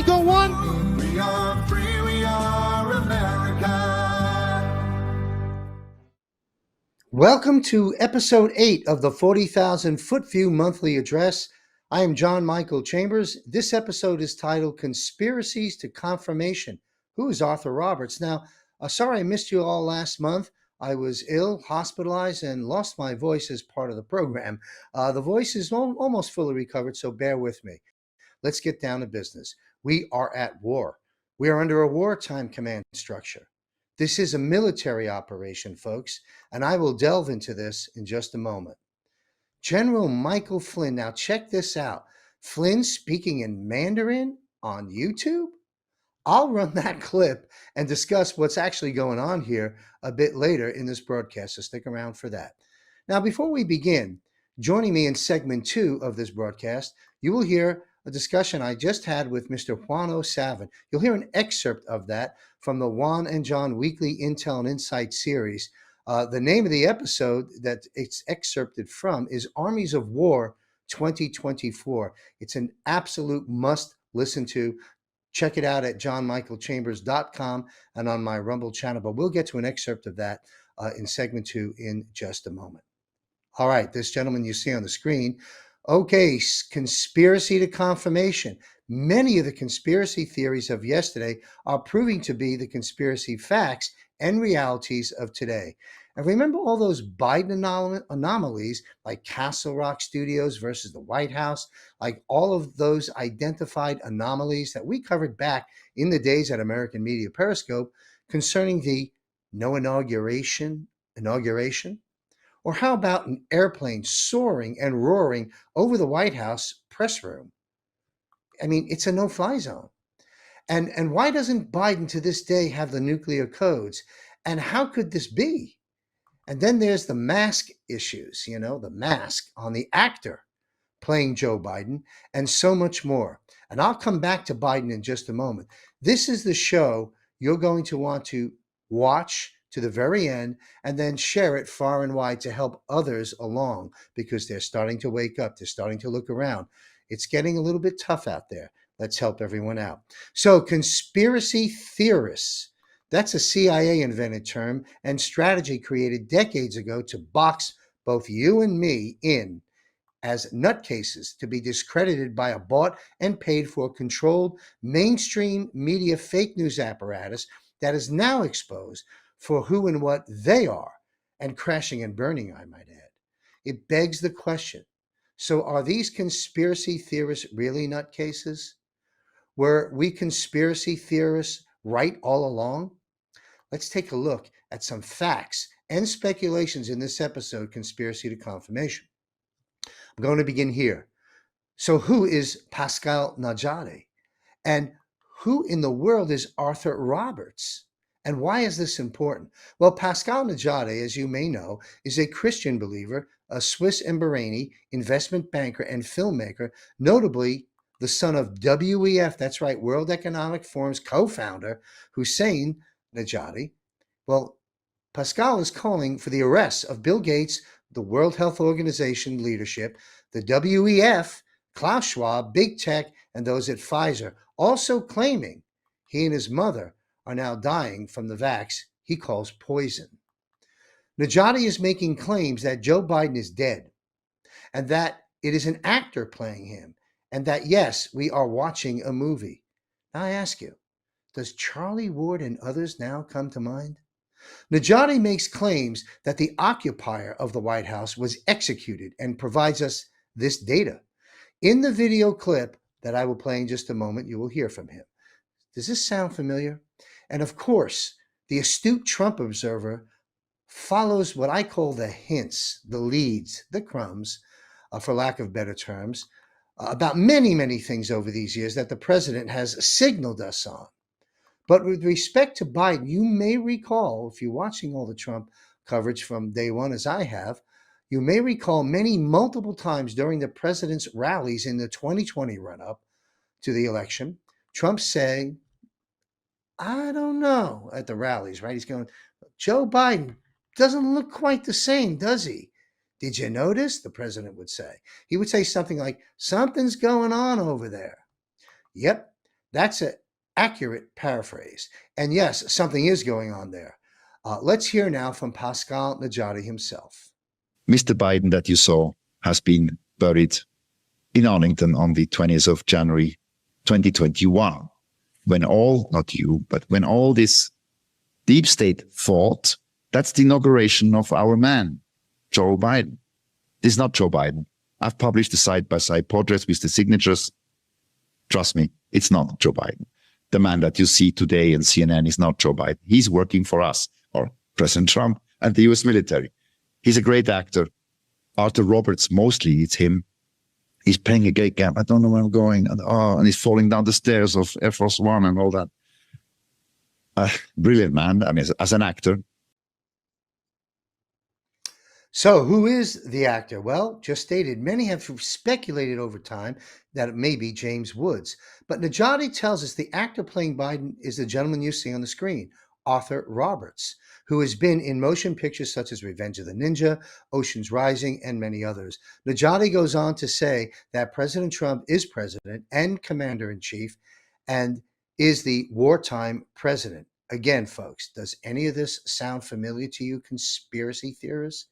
Ready? Go on. We are free, we are America. Welcome to episode 8 of the 40,000 Foot View Monthly Address. I am John Michael Chambers. This episode is titled Conspiracies to Confirmation. Who is Arthur Roberts? Now, sorry I missed you all last month. I was ill, hospitalized, and lost my voice as part of the program. The voice is almost fully recovered, so bear with me. Let's get down to business. We are at war. We are under a wartime command structure. This is a military operation, folks, and I will delve into this in just a moment. General Michael Flynn, now check this out. Flynn speaking in Mandarin on YouTube? I'll run that clip and discuss what's actually going on here a bit later in this broadcast, so stick around for that. Now, before we begin, joining me in segment 2 of this broadcast, you will hear a discussion I just had with Mr. Juan O'Savin. You'll hear an excerpt of that from the Juan and John Weekly Intel and Insight series. The name of the episode that it's excerpted from is Armies of War 2024. It's an absolute must listen to. Check it out at johnmichaelchambers.com and on my Rumble channel, but we'll get to an excerpt of that in segment 2 in just a moment. All right, this gentleman you see on the screen. Okay, conspiracy to confirmation. Many of the conspiracy theories of yesterday are proving to be the conspiracy facts and realities of today. And remember all those Biden anomalies like Castle Rock Studios versus the White House, like all of those identified anomalies that we covered back in the days at American Media Periscope concerning the no inauguration? Or how about an airplane soaring and roaring over the White House press room? I mean, it's a no-fly zone. And why doesn't Biden to this day have the nuclear codes? And how could this be? And then there's the mask issues, the mask on the actor playing Joe Biden, and so much more. And I'll come back to Biden in just a moment. This is the show you're going to want to watch to the very end and then share it far and wide to help others along, because they're starting to wake up. They're starting to look around. It's getting a little bit tough out there. Let's help everyone out. So conspiracy theorists, that's a CIA invented term and strategy created decades ago to box both you and me in as nutcases to be discredited by a bought and paid for controlled mainstream media fake news apparatus that is now exposed for who and what they are, and crashing and burning, I might add. It begs the question, so are these conspiracy theorists really nutcases? Were we conspiracy theorists right all along? Let's take a look at some facts and speculations in this episode, Conspiracy to Confirmation. I'm going to begin here. So who is Pascal Najadi? And who in the world is Arthur Roberts? And why is this important? Well, Pascal Najadi, as you may know, is a Christian believer, a Swiss and Bahraini investment banker and filmmaker, notably the son of WEF, that's right, World Economic Forum's co-founder, Hussein Najadi. Well, Pascal is calling for the arrest of Bill Gates, the World Health Organization leadership, the WEF, Klaus Schwab, Big Tech, and those at Pfizer, also claiming he and his mother are now dying from the vax he calls poison. Najadi is making claims that Joe Biden is dead and that it is an actor playing him, and that, yes, we are watching a movie. Now I ask you, does Charlie Ward and others now come to mind? Najadi makes claims that the occupier of the White House was executed and provides us this data. In the video clip that I will play in just a moment, you will hear from him. Does this sound familiar? And of course, the astute Trump observer follows what I call the hints, the leads, the crumbs, for lack of better terms, about many, many things over these years that the president has signaled us on. But with respect to Biden, you may recall, if you're watching all the Trump coverage from day one, as I have, you may recall multiple times during the president's rallies in the 2020 run-up to the election, Trump saying, I don't know, at the rallies, right? He's going, Joe Biden doesn't look quite the same, does he? Did you notice? The president would say. He would say something like, something's going on over there. Yep, That's an accurate paraphrase. And yes, something is going on there. Let's hear now from Pascal Najadi himself. Mr. Biden that you saw has been buried in Arlington on the 20th of January 2021, when not you, but when all this deep state fought. That's the inauguration of our man, Joe Biden. This is not Joe Biden. I've published the side-by-side portraits with the signatures. Trust me, it's not Joe Biden. The man that you see today in CNN is not Joe Biden. He's working for us, or President Trump and the US military. He's a great actor. Arthur Roberts, mostly it's him. He's playing a gay camp. I don't know where I'm going. And he's falling down the stairs of Air Force One and all that. Brilliant man. I mean, as an actor. So, who is the actor? Well, just stated, many have speculated over time that it may be James Woods. But Najadi tells us the actor playing Biden is the gentleman you see on the screen, Arthur Roberts, who has been in motion pictures such as Revenge of the Ninja, Ocean's Rising, and many others. Najadi goes on to say that President Trump is president and commander-in-chief and is the wartime president. Again, folks, does any of this sound familiar to you, conspiracy theorists?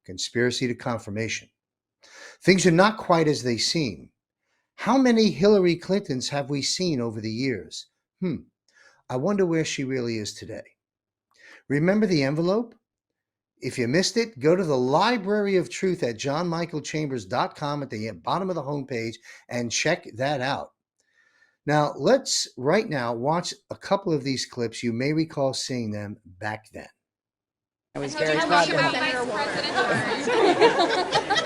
Conspiracy to confirmation. Things are not quite as they seem. How many Hillary Clintons have we seen over the years? I wonder where she really is today. Remember the envelope? If you missed it, go to the Library of Truth at johnmichaelchambers.com at the bottom of the homepage and check that out. Now, let's right now watch a couple of these clips. You may recall seeing them back then. I was very proud of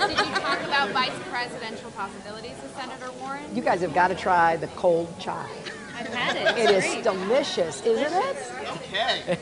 Did you talk about vice presidential possibilities with Senator Warren? You guys have got to try the cold chai. I've had it. It is delicious, isn't it? Okay.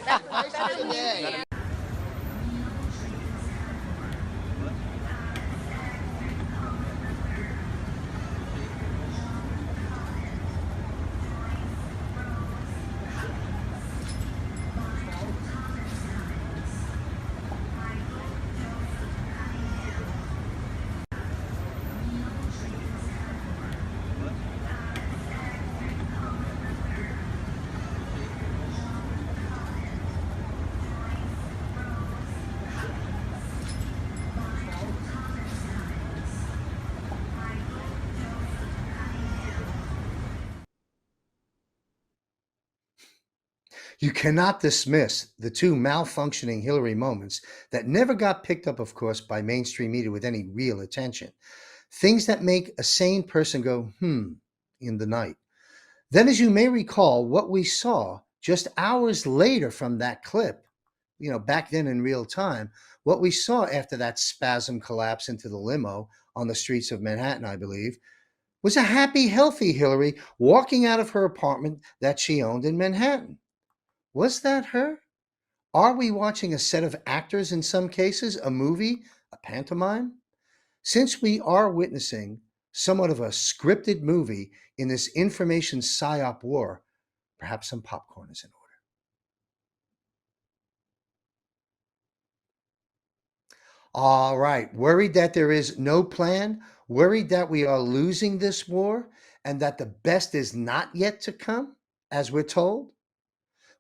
You cannot dismiss the two malfunctioning Hillary moments that never got picked up, of course, by mainstream media with any real attention. Things that make a sane person go, in the night. Then, as you may recall, what we saw just hours later from that clip, back then in real time, what we saw after that spasm collapse into the limo on the streets of Manhattan, I believe, was a happy, healthy Hillary walking out of her apartment that she owned in Manhattan. Was that her? Are we watching a set of actors in some cases, a movie, a pantomime? Since we are witnessing somewhat of a scripted movie in this information psyop war, perhaps some popcorn is in order. All right, worried that there is no plan, worried that we are losing this war, and that the best is not yet to come, as we're told?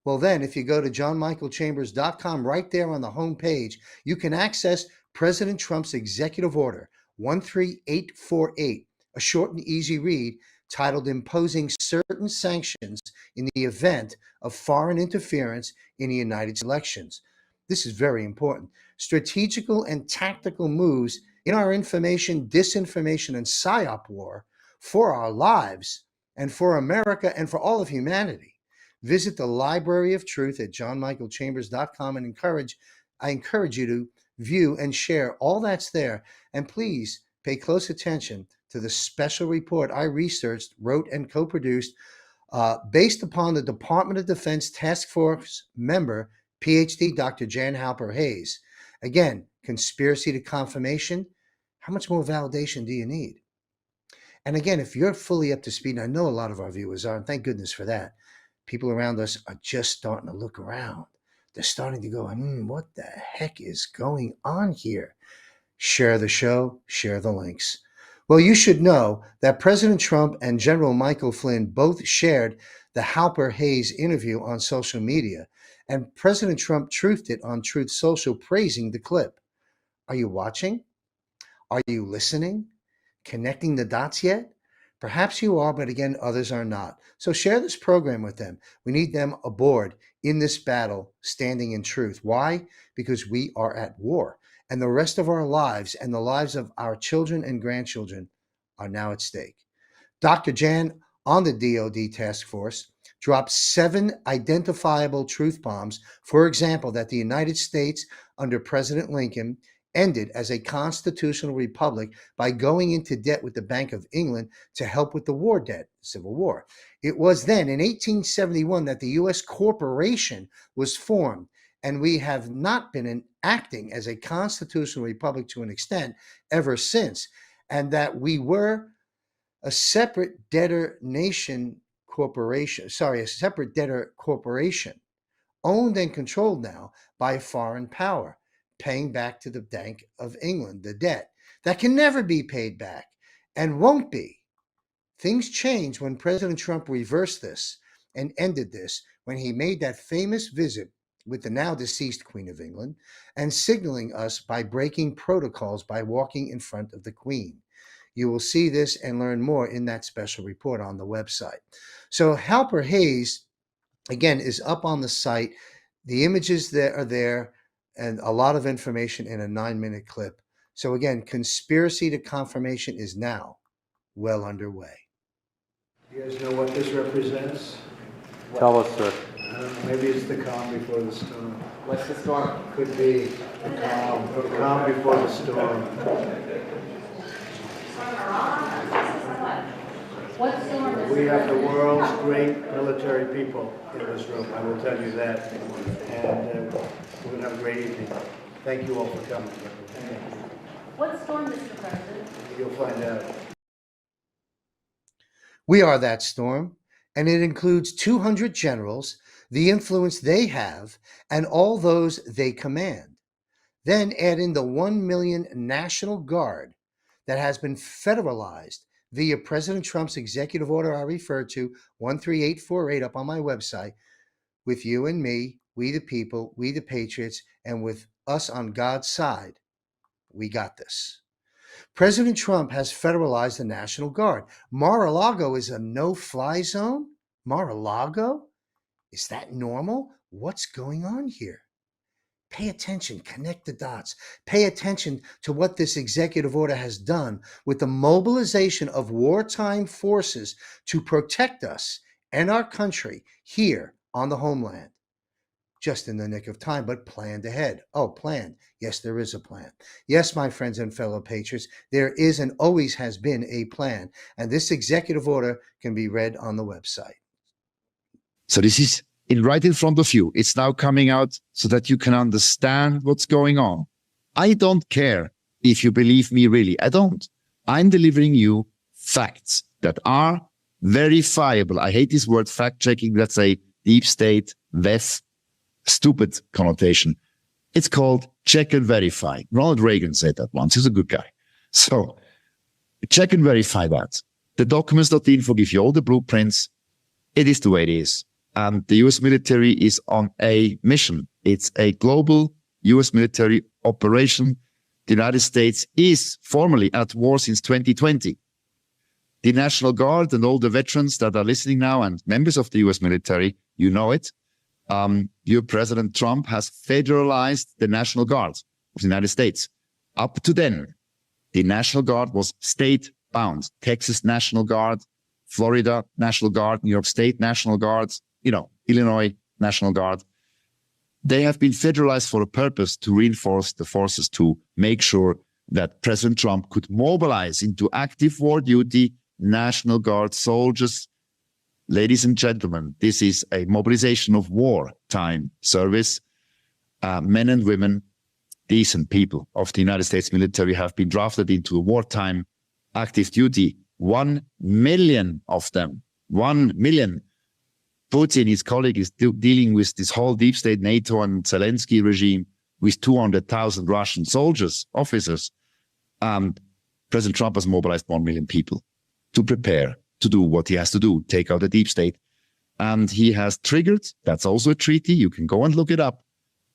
Well, then, if you go to johnmichaelchambers.com, right there on the home page, you can access President Trump's executive order 13848, a short and easy read titled Imposing Certain Sanctions in the Event of Foreign Interference in the United States Elections. This is very important. Strategical and tactical moves in our information, disinformation, and psyop war for our lives and for America and for all of humanity. Visit the Library of Truth at johnmichaelchambers.com and I encourage you to view and share all that's there. And please pay close attention to the special report I researched, wrote, and co-produced based upon the Department of Defense Task Force member, PhD Dr. Jan Halper Hayes. Again, conspiracy to confirmation. How much more validation do you need? And again, if you're fully up to speed, and I know a lot of our viewers are, and thank goodness for that, people around us are just starting to look around. They're starting to go, what the heck is going on here? Share the show, share the links. Well, you should know that President Trump and General Michael Flynn both shared the Halper Hayes interview on social media, and President Trump truthed it on Truth Social, praising the clip. Are you watching? Are you listening? Connecting the dots yet? Perhaps you are, but again, others are not. So share this program with them. We need them aboard in this battle, standing in truth. Why? Because we are at war, and the rest of our lives and the lives of our children and grandchildren are now at stake. Dr. Jan on the DoD task force dropped 7 identifiable truth bombs. For example, that the United States under President Lincoln ended as a constitutional republic by going into debt with the Bank of England to help with the war debt, Civil War. It was then in 1871 that the U.S. corporation was formed, and we have not been acting as a constitutional republic to an extent ever since, and that we were a separate debtor corporation, owned and controlled now by a foreign power, paying back to the Bank of England the debt that can never be paid back and won't be. Things changed when President Trump reversed this and ended this when he made that famous visit with the now deceased Queen of England and signaling us by breaking protocols by walking in front of the Queen. You will see this and learn more in that special report on the website. So Halper Hayes, again, is up on the site. The images that are there and a lot of information in a 9-minute clip. So again, conspiracy to confirmation is now well underway. You guys know what this represents? Tell us, sir. I don't know, maybe it's the calm before the storm. What's the storm? Could be the calm before the storm. What storm is We have the world's great military people in this room, I will tell you that. And we're going to have a great evening. Thank you all for coming. What storm, Mr. President? You'll find out. We are that storm, and it includes 200 generals, the influence they have, and all those they command. Then add in the 1 million National Guard that has been federalized via President Trump's executive order I referred to, 13848, up on my website, with you and me, we the people, we the patriots, and with us on God's side. We got this. President Trump has federalized the National Guard. Mar-a-Lago is a no-fly zone? Mar-a-Lago? Is that normal? What's going on here? Pay attention, connect the dots. Pay attention to what this executive order has done with the mobilization of wartime forces to protect us and our country here on the homeland. Just in the nick of time, but planned ahead. Oh, planned. Yes, there is a plan. Yes, my friends and fellow patriots, there is and always has been a plan. And this executive order can be read on the website. So this is right in front of you. It's now coming out so that you can understand what's going on. I don't care if you believe me, really. I don't. I'm delivering you facts that are verifiable. I hate this word fact checking. That's a deep state, stupid connotation. It's called check and verify. Ronald Reagan said that once. He's a good guy. So check and verify that. The documents.info give you all the blueprints. It is the way it is. And the U.S. military is on a mission. It's a global U.S. military operation. The United States is formally at war since 2020. The National Guard and all the veterans that are listening now and members of the U.S. military, you know it. Your President Trump has federalized the National Guard of the United States. Up to then, the National Guard was state-bound. Texas National Guard, Florida National Guard, New York State National Guard, Illinois National Guard. They have been federalized for a purpose to reinforce the forces to make sure that President Trump could mobilize into active war duty National Guard soldiers. Ladies and gentlemen, this is a mobilization of wartime service. Men and women, decent people of the United States military have been drafted into a wartime active duty. 1 million of them. 1 million. Putin, his colleague, is dealing with this whole deep state NATO and Zelensky regime with 200,000 Russian soldiers, officers. President Trump has mobilized 1 million people to prepare to do what he has to do, take out the deep state. And he has triggered, that's also a treaty, you can go and look it up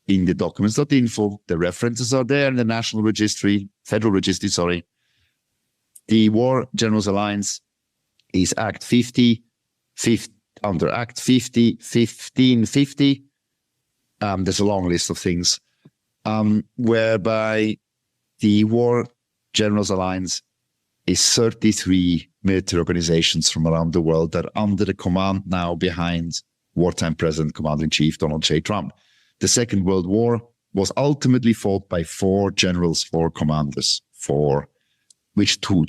in the documents.info. The references are there in the Federal Registry. The War Generals Alliance is Act 50, under Act 50, 1550. There's a long list of things, whereby the War Generals Alliance is 33 military organizations from around the world that are under the command now behind wartime President Commander-in-Chief Donald J. Trump. The Second World War was ultimately fought by 4 generals, 4 commanders, which two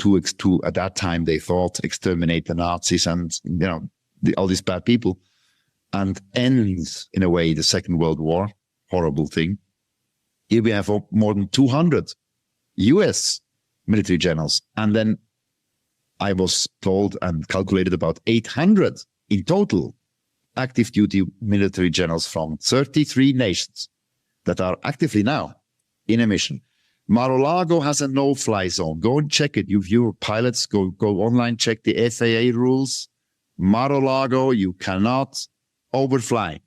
at that time they thought exterminate the Nazis and all these bad people, and ends in a way the Second World War. Horrible thing. Here we have more than 200 U.S. military generals, and then I was told and calculated about 800 in total active duty military generals from 33 nations that are actively now in a mission. Mar-a-Lago has a no-fly zone. Go and check it. Your pilots, go online, check the FAA rules. Mar-a-Lago, you cannot overfly.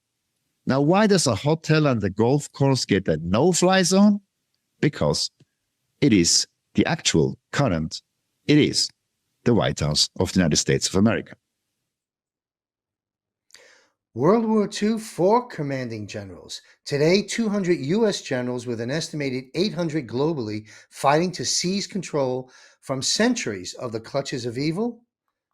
Now, why does a hotel and a golf course get a no-fly zone? Because it is the actual current, it is the White House of the United States of America. World War II, 4 commanding generals. Today, 200 U.S. generals with an estimated 800 globally fighting to seize control from centuries of the clutches of evil.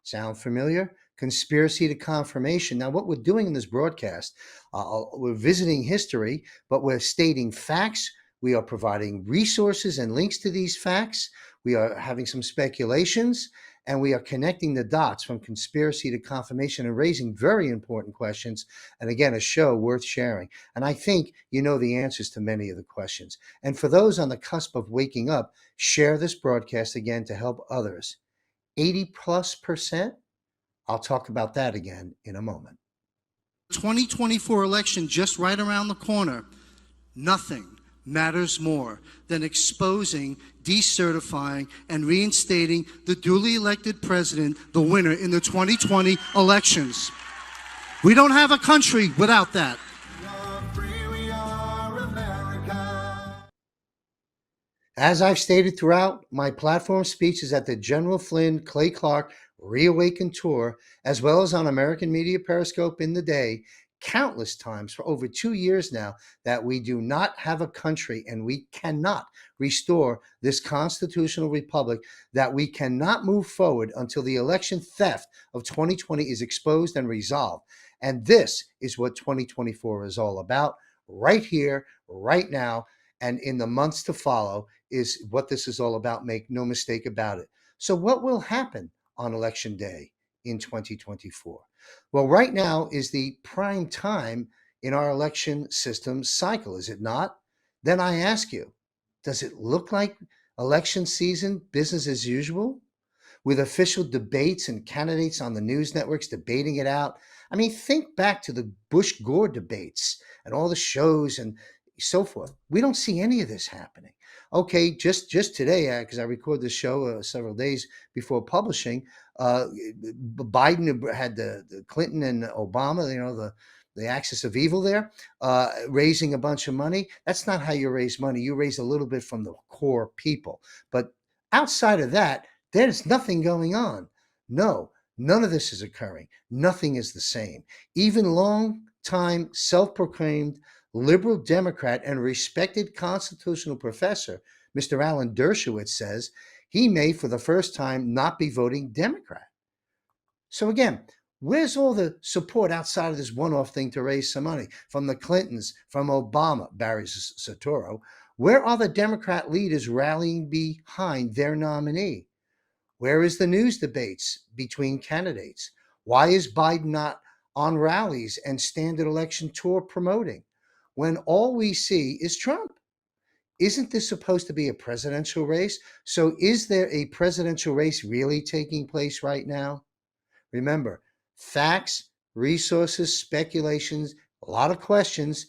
Sound familiar? Conspiracy to confirmation. Now, what we're doing in this broadcast, we're visiting history, but we're stating facts. We are providing resources and links to these facts. We are having some speculations, and we are connecting the dots from conspiracy to confirmation and raising very important questions. And again, a show worth sharing. And I think you know the answers to many of the questions. And for those on the cusp of waking up, share this broadcast again to help others. 80+%. I'll talk about that again in a moment. 2024 election just right around the corner. Nothing matters more than exposing, decertifying, and reinstating the duly elected president, the winner in the 2020 elections. We don't have a country without that. As I've stated throughout my platform speeches at the General Flynn Clay Clark Reawaken Tour, as well as on American Media Periscope in the day, countless times for over 2 years now, that we do not have a country and we cannot restore this constitutional republic, that we cannot move forward until the election theft of 2020 is exposed and resolved. And this is what 2024 is all about, right here, right now, and in the months to follow is what this is all about. Make no mistake about it. So what will happen on election day in 2024? Well, right now is the prime time in our election system cycle, is it not? Then I ask you, does it look like election season, business as usual, with official debates and candidates on the news networks debating it out? I mean, think back to the Bush-Gore debates and all the shows and so forth. We don't see any of this happening. Okay, just today, because I record this show several days before publishing, Biden had the Clinton and Obama, the axis of evil there, raising a bunch of money. That's not how you raise money. You raise a little bit from the core people. But outside of that, there's nothing going on. No, none of this is occurring. Nothing is the same. Even long-time self-proclaimed liberal Democrat and respected constitutional professor, Mr. Alan Dershowitz, says he may, for the first time, not be voting Democrat. So again, where's all the support outside of this one-off thing to raise some money? From the Clintons, from Obama, Barry Soetoro, where are the Democrat leaders rallying behind their nominee? Where is the news debates between candidates? Why is Biden not on rallies and standard election tour promoting, when all we see is Trump? Isn't this supposed to be a presidential race? So is there a presidential race really taking place right now? Remember, facts, resources, speculations, a lot of questions,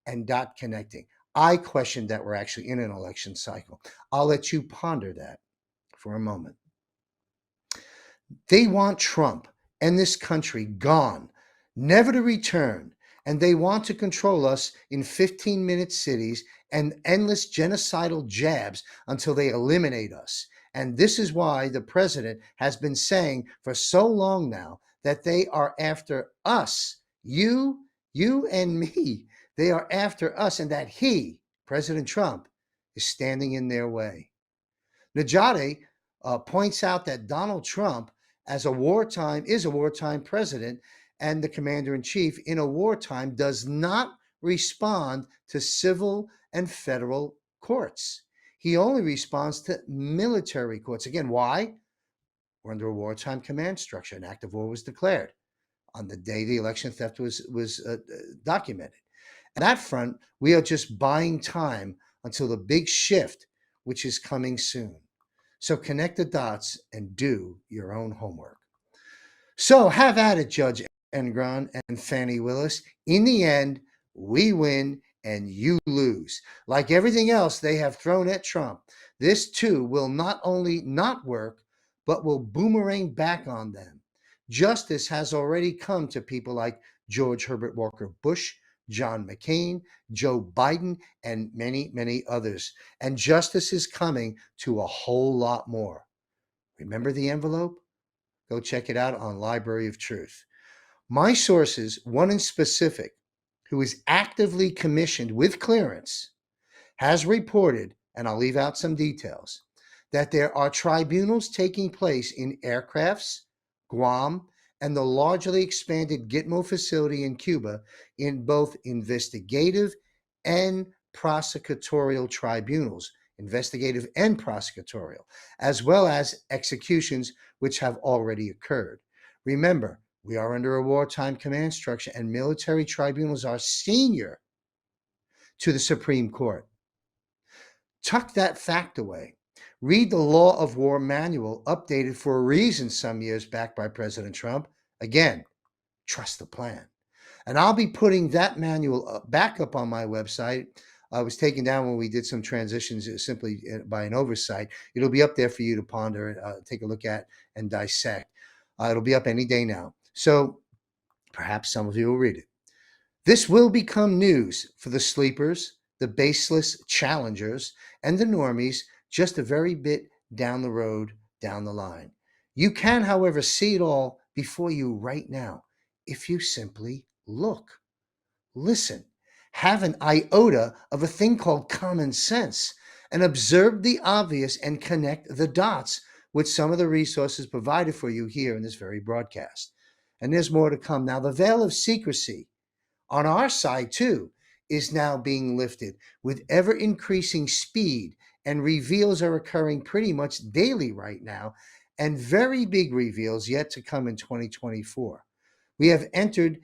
and dot connecting. I question that we're actually in an election cycle. I'll let you ponder that for a moment. They want Trump and this country gone, never to return, and they want to control us in 15-minute cities and endless genocidal jabs until they eliminate us. And this is why the president has been saying for so long now that they are after us, you and me. They are after us, and that he, President Trump, is standing in their way. Najadi points out that Donald Trump is a wartime president, and the commander in chief in a wartime does not respond to civil and federal courts. He only responds to military courts. Again, why? We're under a wartime command structure. An act of war was declared on the day the election theft was documented. On that front, we are just buying time until the big shift, which is coming soon. So connect the dots and do your own homework. So have at it, Judge Engron and Fannie Willis. In the end, we win and you lose. Like everything else they have thrown at Trump, this too will not only not work, but will boomerang back on them. Justice has already come to people like George Herbert Walker Bush, John McCain, Joe Biden, and many, many others. And justice is coming to a whole lot more. Remember the envelope? Go check it out on Library of Truth. My sources, one in specific, who is actively commissioned with clearance, has reported, and I'll leave out some details, that there are tribunals taking place in aircrafts, Guam, and the largely expanded Gitmo facility in Cuba in both investigative and prosecutorial tribunals, investigative and prosecutorial, as well as executions which have already occurred. Remember, we are under a wartime command structure, and military tribunals are senior to the Supreme Court. Tuck that fact away. Read the Law of War manual, updated for a reason some years back by President Trump. Again, trust the plan. And I'll be putting that manual back up on my website. It was taken down when we did some transitions simply by an oversight. It'll be up there for you to ponder, take a look at, and dissect. It'll be up any day now. So perhaps some of you will read it. This will become news for the sleepers, the baseless challengers, and the normies just a very bit down the road, down the line. You can, however, see it all before you right now if you simply look, listen, have an iota of a thing called common sense, and observe the obvious and connect the dots with some of the resources provided for you here in this very broadcast. And there's more to come. Now, the veil of secrecy on our side, too, is now being lifted with ever increasing speed, and reveals are occurring pretty much daily right now, and very big reveals yet to come in 2024. We have entered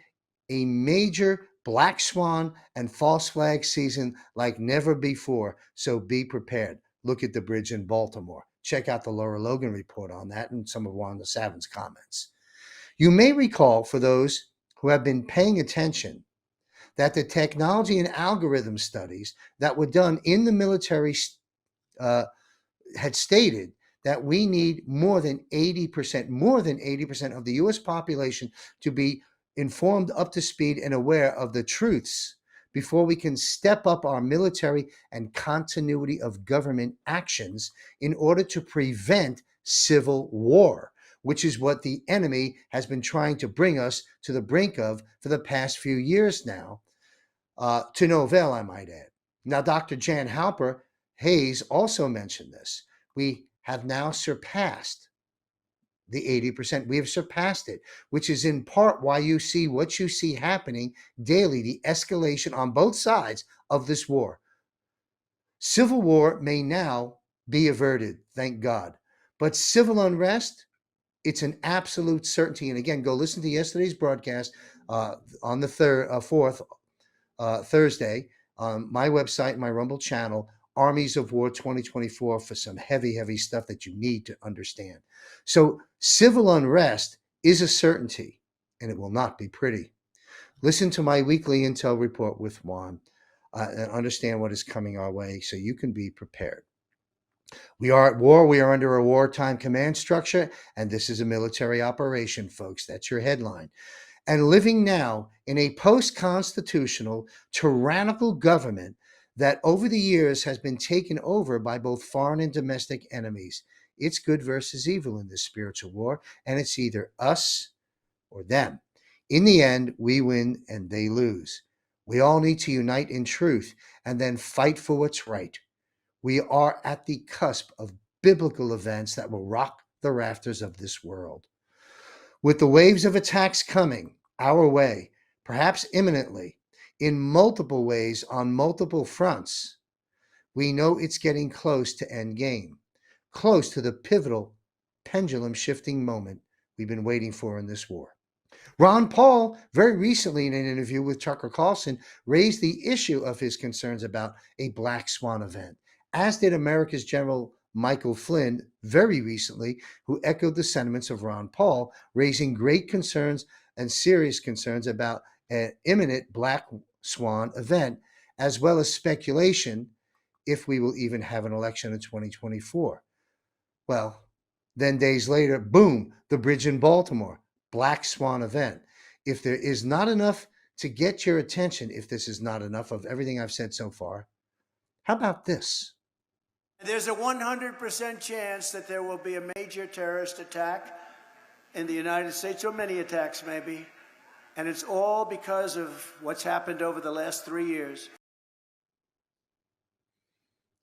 a major black swan and false flag season like never before, so be prepared. Look at the bridge in Baltimore. Check out the Laura Logan report on that and some of Wanda Savin's comments. You may recall, for those who have been paying attention, that the technology and algorithm studies that were done in the military had stated that we need more than 80% of the U.S. population to be informed, up to speed, and aware of the truths before we can step up our military and continuity of government actions in order to prevent civil war, which is what the enemy has been trying to bring us to the brink of for the past few years now, to no avail, I might add. Now, Dr. Jan Halper Hayes also mentioned this. We have now surpassed the 80%. We have surpassed it, which is in part why you see what you see happening daily, the escalation on both sides of this war. Civil war may now be averted, thank God. But civil unrest, it's an absolute certainty. And again, go listen to yesterday's broadcast on the 4th, Thursday, on my website, my Rumble channel, Armies of War 2024, for some heavy, heavy stuff that you need to understand. So civil unrest is a certainty, and it will not be pretty. Listen to my weekly intel report with Juan and understand what is coming our way so you can be prepared. We are at war. We are under a wartime command structure, and this is a military operation, folks. That's your headline. And living now in a post-constitutional, tyrannical government that over the years has been taken over by both foreign and domestic enemies. It's good versus evil in this spiritual war, and it's either us or them. In the end, we win and they lose. We all need to unite in truth and then fight for what's right. We are at the cusp of biblical events that will rock the rafters of this world. With the waves of attacks coming our way, perhaps imminently, in multiple ways on multiple fronts, we know it's getting close to end game, close to the pivotal pendulum shifting moment we've been waiting for in this war. Ron Paul, very recently in an interview with Tucker Carlson, raised the issue of his concerns about a black swan event, as did America's General Michael Flynn very recently, who echoed the sentiments of Ron Paul, raising great concerns and serious concerns about an imminent black swan event, as well as speculation if we will even have an election in 2024. Well, then days later, boom, the bridge in Baltimore, black swan event. If there is not enough to get your attention, if this is not enough of everything I've said so far, how about this? There's a 100% chance that there will be a major terrorist attack in the United States, or many attacks maybe, and it's all because of what's happened over the last 3 years.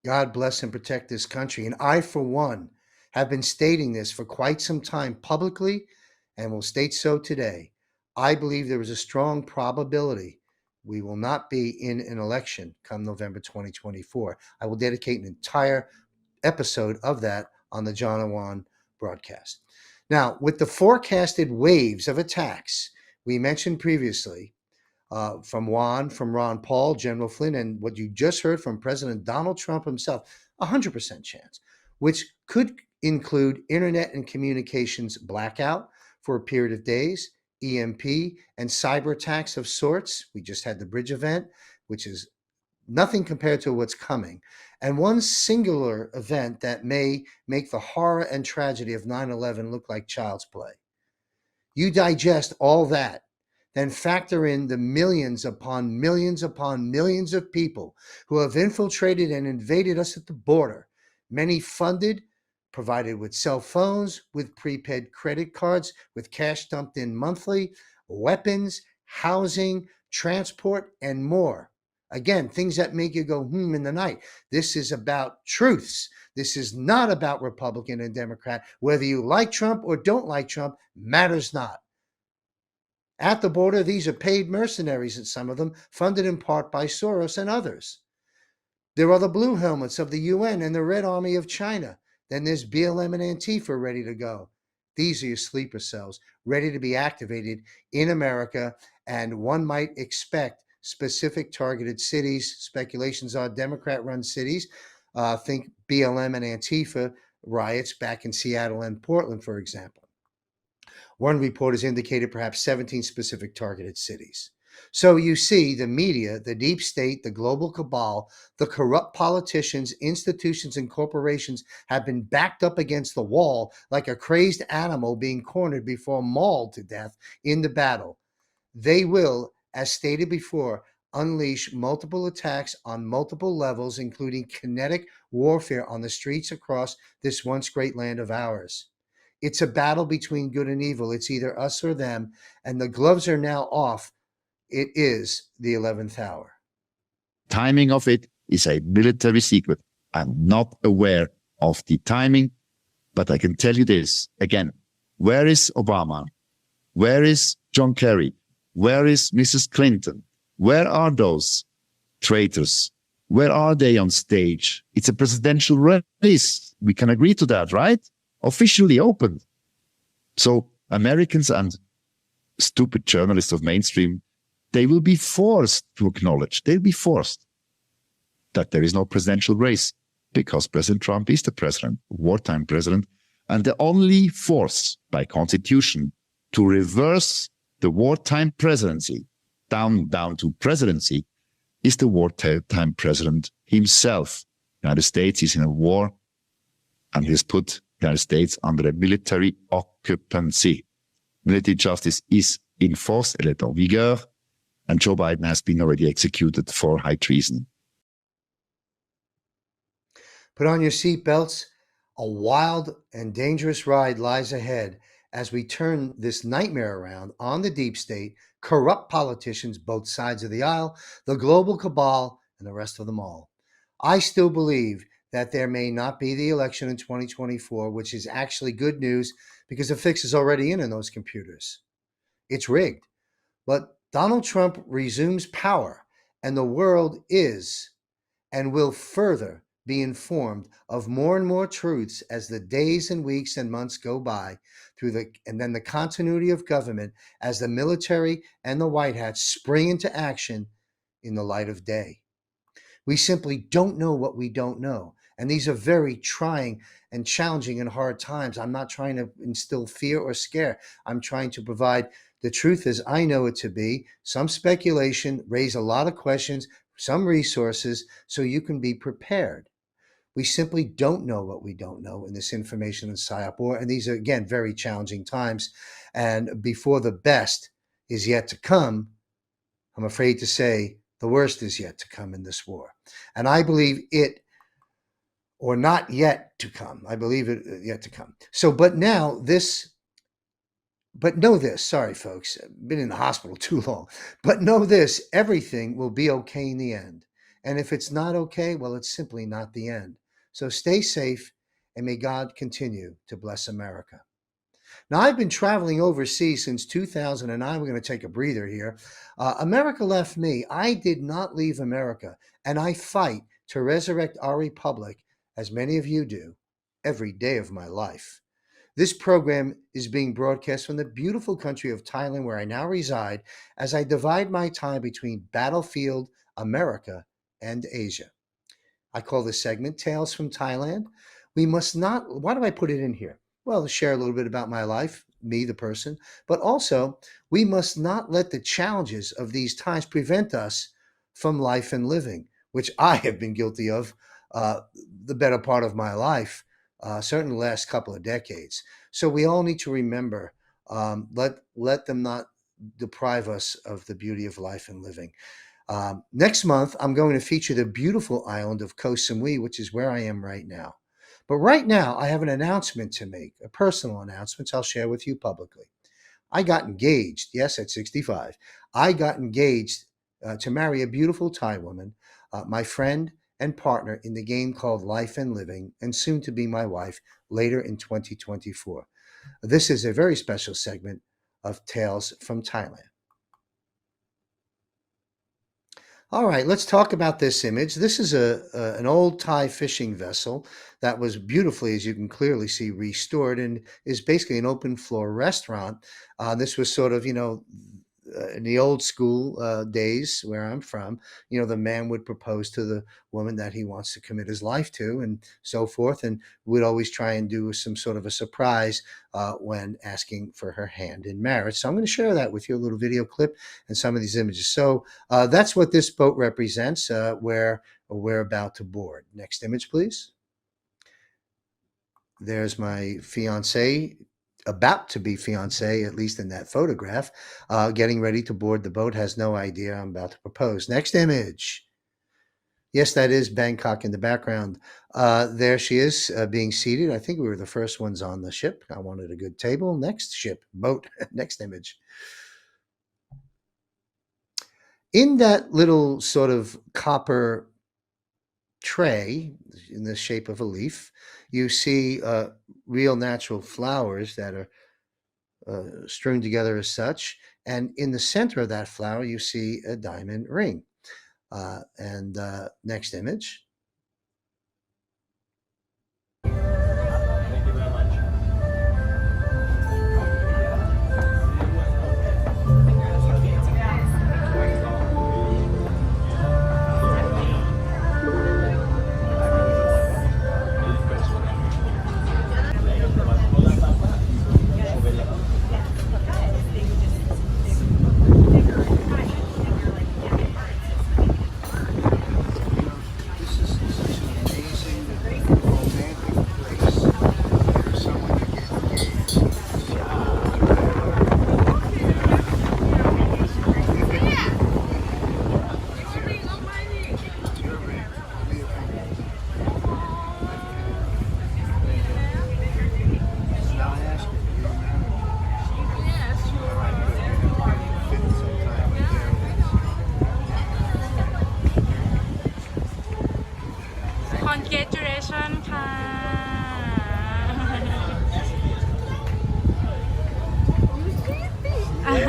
God bless and protect this country. And I, for one, have been stating this for quite some time publicly and will state so today. I believe there is a strong probability we will not be in an election come November 2024. I will dedicate an entire episode of that on the John and Juan broadcast. Now, with the forecasted waves of attacks we mentioned previously, from Juan, from Ron Paul, General Flynn, and what you just heard from President Donald Trump himself, 100% chance, which could include internet and communications blackout for a period of days, EMP, and cyber attacks of sorts. We just had the bridge event, which is nothing compared to what's coming. And one singular event that may make the horror and tragedy of 9/11 look like child's play. You digest all that, then factor in the millions upon millions of people who have infiltrated and invaded us at the border, many funded, provided with cell phones, with prepaid credit cards, with cash dumped in monthly, weapons, housing, transport, and more. Again, things that make you go, in the night. This is about truths. This is not about Republican and Democrat. Whether you like Trump or don't like Trump matters not. At the border, these are paid mercenaries, and some of them funded in part by Soros and others. There are the blue helmets of the UN and the Red Army of China. Then there's BLM and Antifa ready to go. These are your sleeper cells, ready to be activated in America, and one might expect specific targeted cities. Speculations are Democrat-run cities. Think BLM and Antifa riots back in Seattle and Portland, for example. One report has indicated perhaps 17 specific targeted cities. So you see the media, the deep state, the global cabal, the corrupt politicians, institutions, and corporations have been backed up against the wall like a crazed animal being cornered before mauled to death in the battle. They will, as stated before, unleash multiple attacks on multiple levels, including kinetic warfare on the streets across this once great land of ours. It's a battle between good and evil. It's either us or them, and the gloves are now off. It is the 11th hour. Timing of it is a military secret. I'm not aware of the timing, but I can tell you this. Again, where is Obama? Where is John Kerry? Where is Mrs. Clinton? Where are those traitors? Where are they on stage? It's a presidential race. We can agree to that, right? Officially opened. So Americans and stupid journalists of mainstream, they will be forced to acknowledge, they'll be forced that there is no presidential race because President Trump is the president, wartime president, and the only force by constitution to reverse the wartime presidency down to presidency is the wartime president himself. The United States is in a war and he has put the United States under a military occupancy. Military justice is in force, elle est en vigueur, and Joe Biden has been already executed for high treason. Put on your seatbelts. A wild and dangerous ride lies ahead as we turn this nightmare around on the deep state, corrupt politicians, both sides of the aisle, the global cabal, and the rest of them all. I still believe that there may not be the election in 2024, which is actually good news because the fix is already in those computers. It's rigged. But Donald Trump resumes power, and the world is and will further be informed of more and more truths as the days and weeks and months go by and then the continuity of government as the military and the White Hats spring into action in the light of day. We simply don't know what we don't know. And these are very trying and challenging and hard times. I'm not trying to instill fear or scare. I'm trying to provide the truth as I know it to be, some speculation, raise a lot of questions, some resources, so you can be prepared. We simply don't know what we don't know in this information and PSYOP war. And these are, again, very challenging times. And before the best is yet to come, I'm afraid to say the worst is yet to come in this war. And I believe it, or not yet to come. I believe it yet to come. So, but know this, sorry, folks, I've been in the hospital too long, but know this, everything will be okay in the end. And if it's not okay, well, it's simply not the end. So stay safe, and may God continue to bless America. Now, I've been traveling overseas since 2009. We're going to take a breather here. America left me. I did not leave America, and I fight to resurrect our republic, as many of you do, every day of my life. This program is being broadcast from the beautiful country of Thailand, where I now reside, as I divide my time between battlefield America and Asia. I call this segment Tales from Thailand. We must not, why do I put it in here? Well, to share a little bit about my life, me, the person, but also we must not let the challenges of these times prevent us from life and living, which I have been guilty of the better part of my life, certainly the last couple of decades. So we all need to remember, let them not deprive us of the beauty of life and living. Next month, I'm going to feature the beautiful island of Koh Samui, which is where I am right now. But right now, I have an announcement to make, a personal announcement I'll share with you publicly. I got engaged, yes, at 65. I got engaged to marry a beautiful Thai woman, my friend and partner in the game called Life and Living, and soon to be my wife later in 2024. This is a very special segment of Tales from Thailand. All right, let's talk about this image. This is an old Thai fishing vessel that was beautifully, as you can clearly see, restored and is basically an open floor restaurant. This was sort of, in the old school days where I'm from, the man would propose to the woman that he wants to commit his life to and so forth. And we'd always try and do some sort of a surprise when asking for her hand in marriage. So I'm going to share that with you, a little video clip and some of these images. So that's what this boat represents, where we're about to board. Next image, please. There's my fiance, about to be fiance, at least in that photograph, getting ready to board the boat, has no idea I'm about to propose. Next image. Yes, that is Bangkok in the background. There she is being seated. I think we were the first ones on the ship. I wanted a good table. Next ship, boat. Next image. In that little sort of copper tray in the shape of a leaf, you see real natural flowers that are strewn together as such. And in the center of that flower, you see a diamond ring. Next image.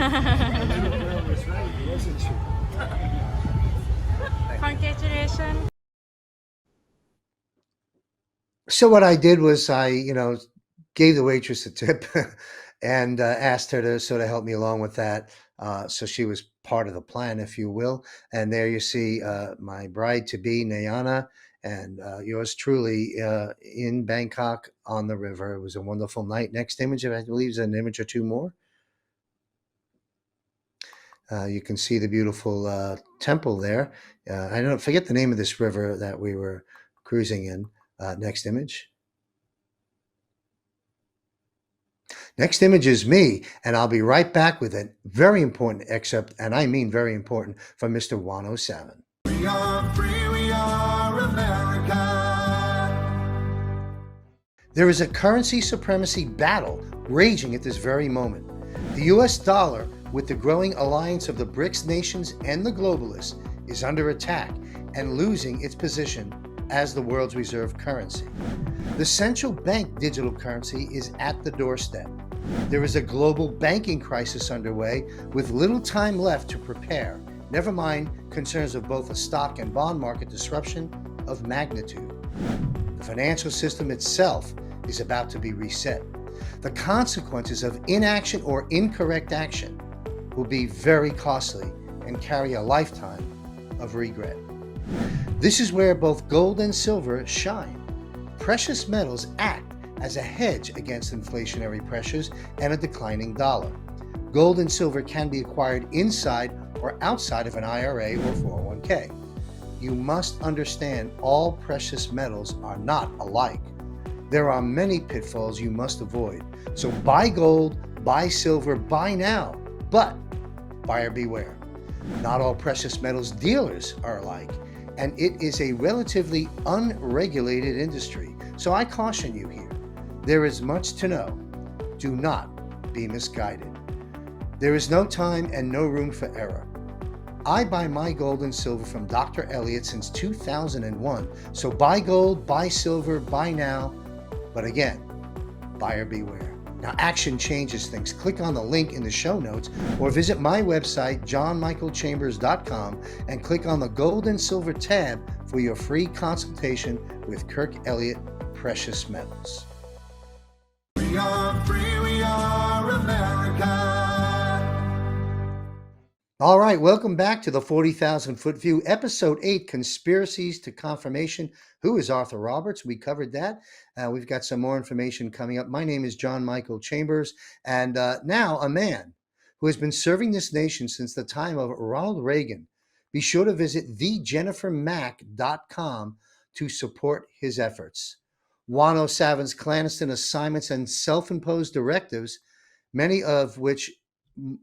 little girl was right, wasn't she? Congratulations. So what I did was I, gave the waitress a tip and asked her to sort of help me along with that. So she was part of the plan, if you will. And there you see my bride to be, Nayana, and yours truly in Bangkok on the river. It was a wonderful night. Next image, I believe, is an image or two more. You can see the beautiful temple there. I don't forget the name of this river that we were cruising in. Next image. Next image is me, and I'll be right back with a very important excerpt, and I mean very important, from Mr. Juan 07. We are free, we are America. There is a currency supremacy battle raging at this very moment. The US dollar, with the growing alliance of the BRICS nations and the globalists, is under attack and losing its position as the world's reserve currency. The central bank digital currency is at the doorstep. There is a global banking crisis underway with little time left to prepare, never mind concerns of both a stock and bond market disruption of magnitude. The financial system itself is about to be reset. The consequences of inaction or incorrect action will be very costly and carry a lifetime of regret. This is where both gold and silver shine. Precious metals act as a hedge against inflationary pressures and a declining dollar. Gold and silver can be acquired inside or outside of an IRA or 401k. You must understand all precious metals are not alike. There are many pitfalls you must avoid. So buy gold, buy silver, buy now, but buyer beware. Not all precious metals dealers are alike, and it is a relatively unregulated industry. So I caution you here. There is much to know. Do not be misguided. There is no time and no room for error. I buy my gold and silver from Dr. Elliott since 2001. So buy gold, buy silver, buy now. But again, buyer beware. Now, action changes things. Click on the link in the show notes or visit my website, johnmichaelchambers.com, and click on the Gold and Silver tab for your free consultation with Kirk Elliott Precious Metals. We are free, we are America. All right, welcome back to the 40,000 Foot View, Episode 8, Conspiracies to Confirmation. Who is Arthur Roberts? We covered that. We've got some more information coming up. My name is John Michael Chambers, and now a man who has been serving this nation since the time of Ronald Reagan. Be sure to visit thejennifermack.com to support his efforts. Juan 07's clandestine assignments and self-imposed directives, many of which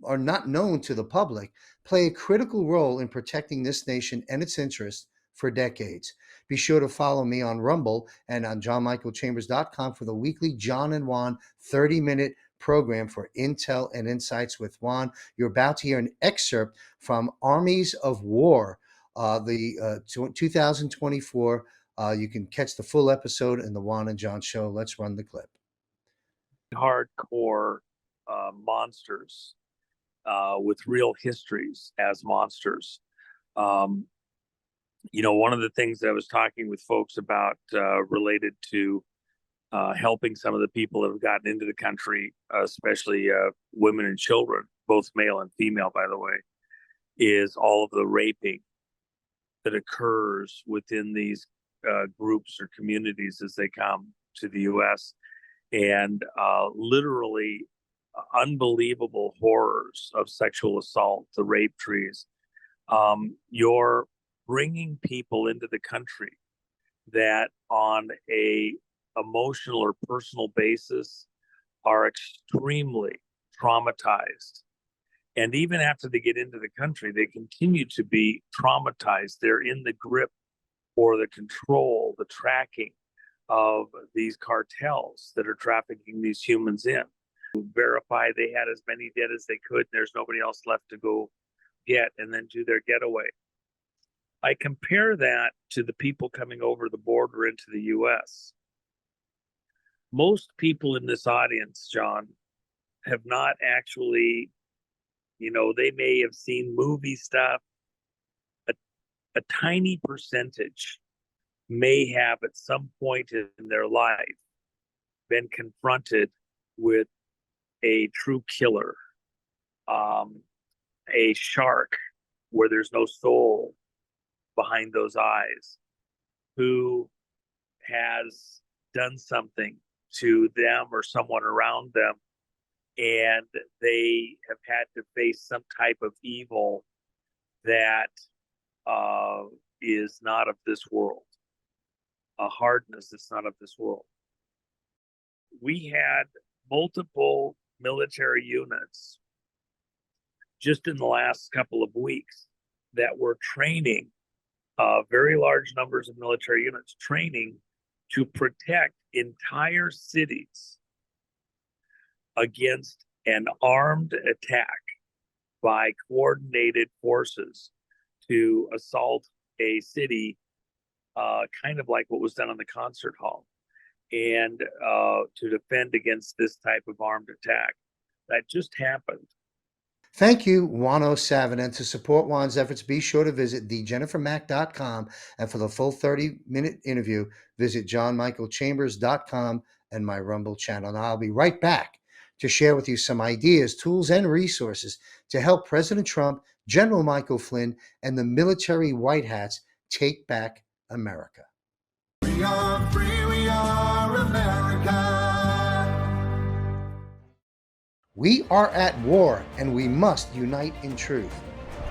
are not known to the public, play a critical role in protecting this nation and its interests for decades. Be sure to follow me on Rumble and on johnmichaelchambers.com for the weekly John and Juan 30-minute program for intel and insights with Juan. You're about to hear an excerpt from Armies of War, the 2024. You can catch the full episode in the Juan and John show. Let's run the clip. Hardcore monsters with real histories as monsters. One of the things that I was talking with folks about related to helping some of the people that have gotten into the country, especially women and children, both male and female, by the way, is all of the raping that occurs within these groups or communities as they come to the U.S. and literally unbelievable horrors of sexual assault, the rape trees. You're bringing people into the country that on a emotional or personal basis are extremely traumatized. And even after they get into the country, they continue to be traumatized. They're in the grip or the control, the tracking of these cartels that are trafficking these humans in. Verify they had as many dead as they could. There's nobody else left to go get and then do their getaway. I compare that to the people coming over the border into the U.S. Most people in this audience, John, have not actually They may have seen movie stuff. A tiny percentage may have at some point in their life been confronted with a true killer, a shark where there's no soul behind those eyes, who has done something to them or someone around them, and they have had to face some type of evil that is not of this world, a hardness that's not of this world. We had multiple military units just in the last couple of weeks that were training, very large numbers of military units training to protect entire cities against an armed attack by coordinated forces to assault a city, kind of like what was done on the concert hall, and to defend against this type of armed attack. That just happened. Thank you, Juan Savin. And to support Juan's efforts, be sure to visit thejennifermack.com. And for the full 30-minute interview, visit johnmichaelchambers.com and my Rumble channel. Now, I'll be right back to share with you some ideas, tools, and resources to help President Trump, General Michael Flynn, and the military white hats take back America. We are free, we are America. We are at war, and we must unite in truth.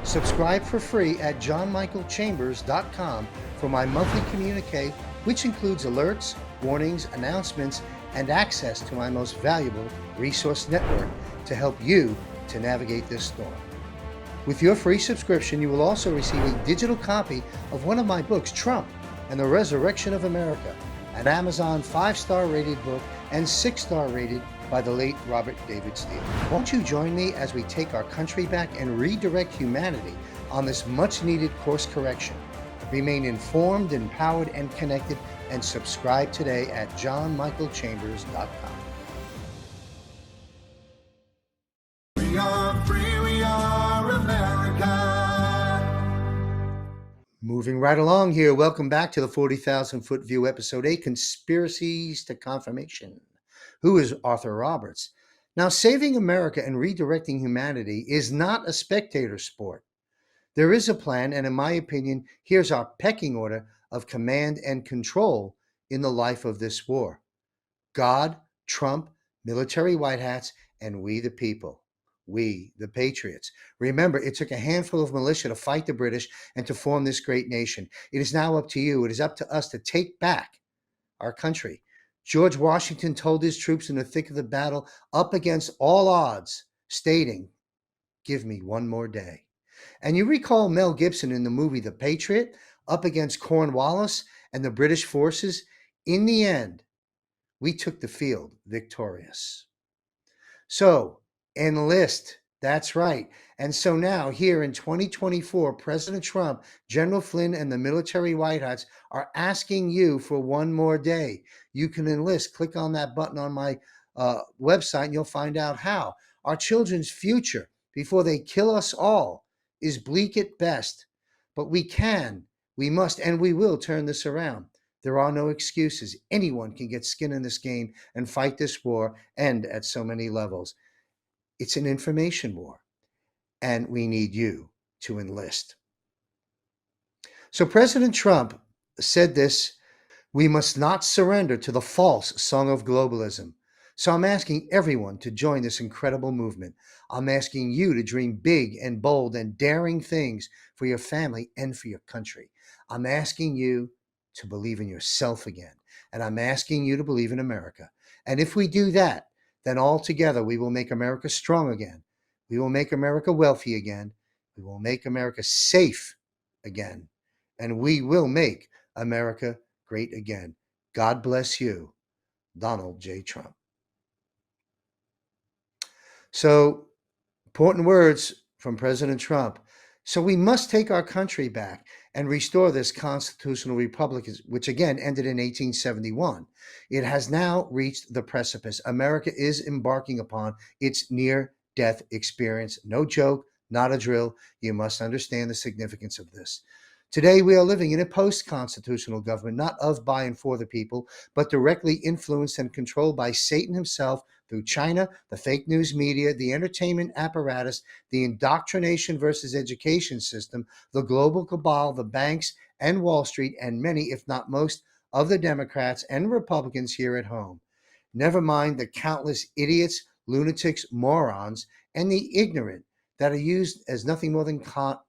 Subscribe for free at johnmichaelchambers.com for my monthly communique, which includes alerts, warnings, announcements, and access to my most valuable resource network to help you to navigate this storm. With your free subscription, you will also receive a digital copy of one of my books, Trump and the Resurrection of America, an Amazon 5-star rated book and 6-star rated by the late Robert David Steele. Won't you join me as we take our country back and redirect humanity on this much-needed course correction? Remain informed, empowered, and connected, and subscribe today at johnmichaelchambers.com. We are free, we are America. Moving right along here, welcome back to the 40,000 Foot View, Episode 8, Conspiracies to Confirmation. Who is Arthur Roberts? Now, saving America and redirecting humanity is not a spectator sport. There is a plan, and in my opinion, here's our pecking order of command and control in the life of this war: God, Trump, military white hats, and we the people. We, the patriots. Remember, it took a handful of militia to fight the British and to form this great nation. It is now up to you. It is up to us to take back our country. George Washington told his troops in the thick of the battle, up against all odds, stating, "Give me one more day." And you recall Mel Gibson in the movie The Patriot, up against Cornwallis and the British forces. In the end, we took the field victorious. So, enlist. That's right. And so now, here in 2024, President Trump, General Flynn, and the military white hats are asking you for one more day. You can enlist. Click on that button on my website, and you'll find out how. Our children's future, before they kill us all, is bleak at best. But we can, we must, and we will turn this around. There are no excuses. Anyone can get skin in this game and fight this war, and at so many levels. It's an information war, and we need you to enlist. So President Trump said this: we must not surrender to the false song of globalism. So I'm asking everyone to join this incredible movement. I'm asking you to dream big and bold and daring things for your family and for your country. I'm asking you to believe in yourself again, and I'm asking you to believe in America. And if we do that, then all together we will make America strong again. We will make America wealthy again. We will make America safe again. And we will make America great again. God bless you, Donald J. Trump. So, important words from President Trump. So we must take our country back and restore this constitutional republic, which again ended in 1871. It has now reached the precipice. America is embarking upon its near death experience. No joke, not a drill. You must understand the significance of this. Today, we are living in a post-constitutional government, not of, by, and for the people, but directly influenced and controlled by Satan himself through China, the fake news media, the entertainment apparatus, the indoctrination versus education system, the global cabal, the banks, and Wall Street, and many, if not most, of the Democrats and Republicans here at home. Never mind the countless idiots, lunatics, morons, and the ignorant that are used as nothing more than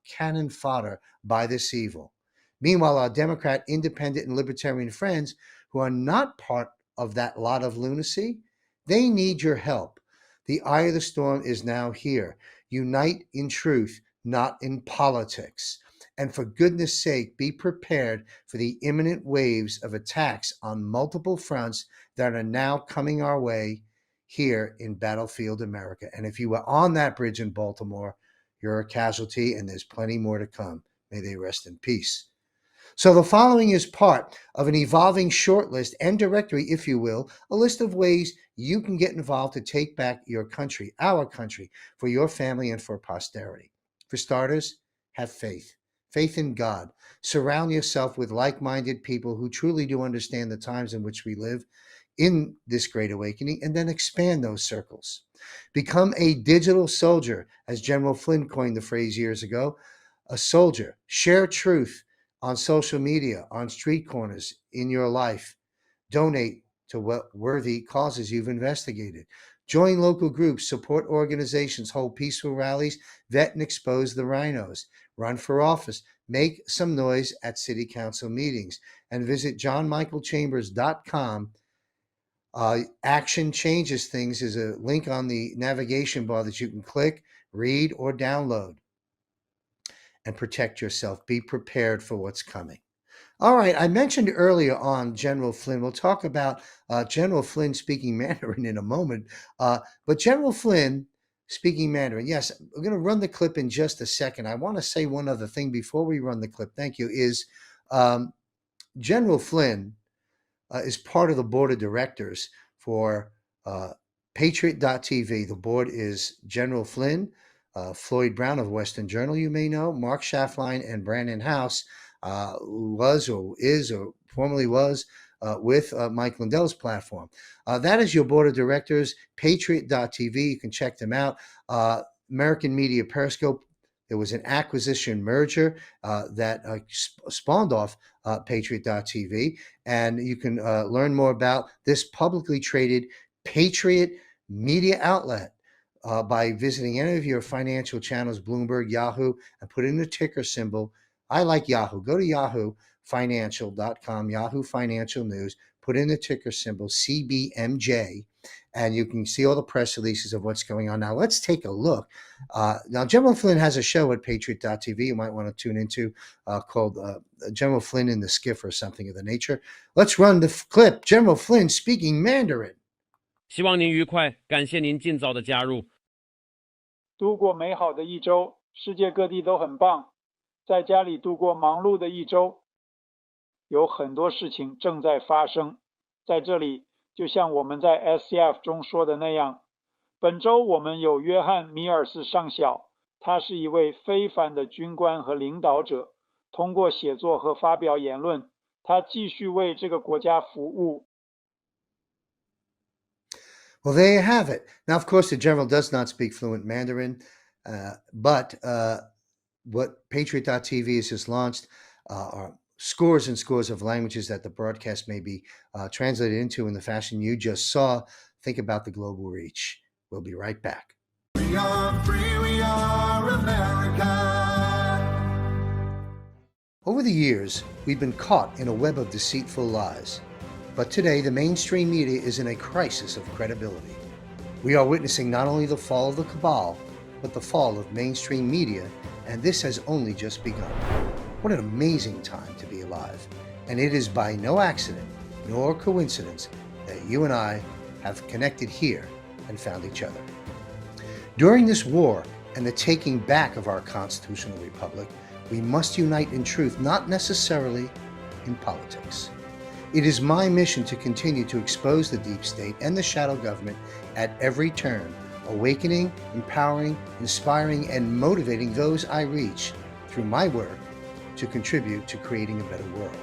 cannon fodder by this evil. Meanwhile, our Democrat, independent, and libertarian friends who are not part of that lot of lunacy, they need your help. The eye of the storm is now here. Unite in truth, not in politics. And for goodness sake, be prepared for the imminent waves of attacks on multiple fronts that are now coming our way here in Battlefield America. And if you were on that bridge in Baltimore, you're a casualty, and there's plenty more to come. May they rest in peace. So the following is part of an evolving shortlist and directory, if you will, a list of ways you can get involved to take back your country, our country, for your family and for posterity. For starters, have faith. Faith in God. Surround yourself with like-minded people who truly do understand the times in which we live in this great awakening, and then expand those circles. Become a digital soldier, as General Flynn coined the phrase years ago. A soldier. Share truth on social media, on street corners, in your life. Donate to what worthy causes you've investigated. Join local groups, support organizations, hold peaceful rallies, vet and expose the rhinos. Run for office. Make some noise at city council meetings. And visit johnmichaelchambers.com. Action Changes Things is a link on the navigation bar that you can click, read, or download. And protect yourself. Be prepared for what's coming. All right, I mentioned earlier on General Flynn. We'll talk about General Flynn speaking Mandarin in a moment. But General Flynn speaking Mandarin, yes, we're going to run the clip in just a second. I want to say one other thing before we run the clip. Thank you. Is General Flynn is part of the board of directors for Patriot.tv. The board is General Flynn, Floyd Brown of Western Journal, you may know, Mark Schaffline, and Brandon House, who was or is or formerly was with Mike Lindell's platform. That is your board of directors, Patriot.tv. You can check them out. American Media Periscope. There was an acquisition merger that spawned off Patriot.tv, and you can learn more about this publicly traded Patriot media outlet by visiting any of your financial channels, Bloomberg, Yahoo, and put in the ticker symbol. I like Yahoo. Go to yahooFinancial.com, Yahoo Financial News, put in the ticker symbol CBMJ, and you can see all the press releases of what's going on. Now, let's take a look. Now, General Flynn has a show at Patriot.tv you might want to tune into called General Flynn in the Skiff or something of the nature. Let's run the clip. General Flynn speaking Mandarin. 希望您愉快，感谢您尽早的加入。度过美好的一周，世界各地都很棒。在家里度过忙碌的一周，有很多事情正在发生。在这里，就像我们在 SCF 中说的那样，本周我们有约翰·米尔斯上校，他是一位非凡的军官和领导者。通过写作和发表言论，他继续为这个国家服务。Well, there you have it. Now, of course, the general does not speak fluent Mandarin, but what Patriot.tv has just launched are scores and scores of languages that the broadcast may be translated into in the fashion you just saw. Think about the global reach. We'll be right back. We are free, we are America. Over the years, we've been caught in a web of deceitful lies. But today, the mainstream media is in a crisis of credibility. We are witnessing not only the fall of the cabal, but the fall of mainstream media, and this has only just begun. What an amazing time to be alive. And it is by no accident nor coincidence that you and I have connected here and found each other. During this war and the taking back of our constitutional republic, we must unite in truth, not necessarily in politics. It is my mission to continue to expose the deep state and the shadow government at every turn, awakening, empowering, inspiring, and motivating those I reach through my work to contribute to creating a better world.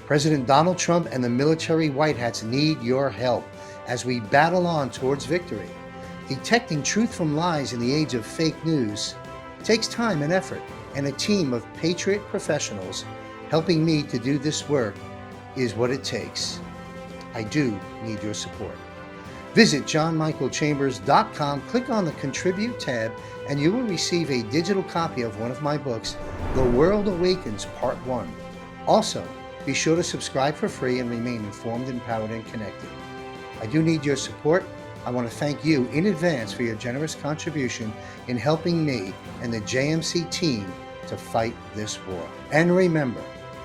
President Donald Trump and the military white hats need your help as we battle on towards victory. Detecting truth from lies in the age of fake news takes time and effort, and a team of patriot professionals helping me to do this work is what it takes. I do need your support. Visit johnmichaelchambers.com, click on the Contribute tab, and you will receive a digital copy of one of my books, The World Awakens Part 1. Also, be sure to subscribe for free and remain informed, empowered, and connected. I do need your support. I want to thank you in advance for your generous contribution in helping me and the JMC team to fight this war. And remember,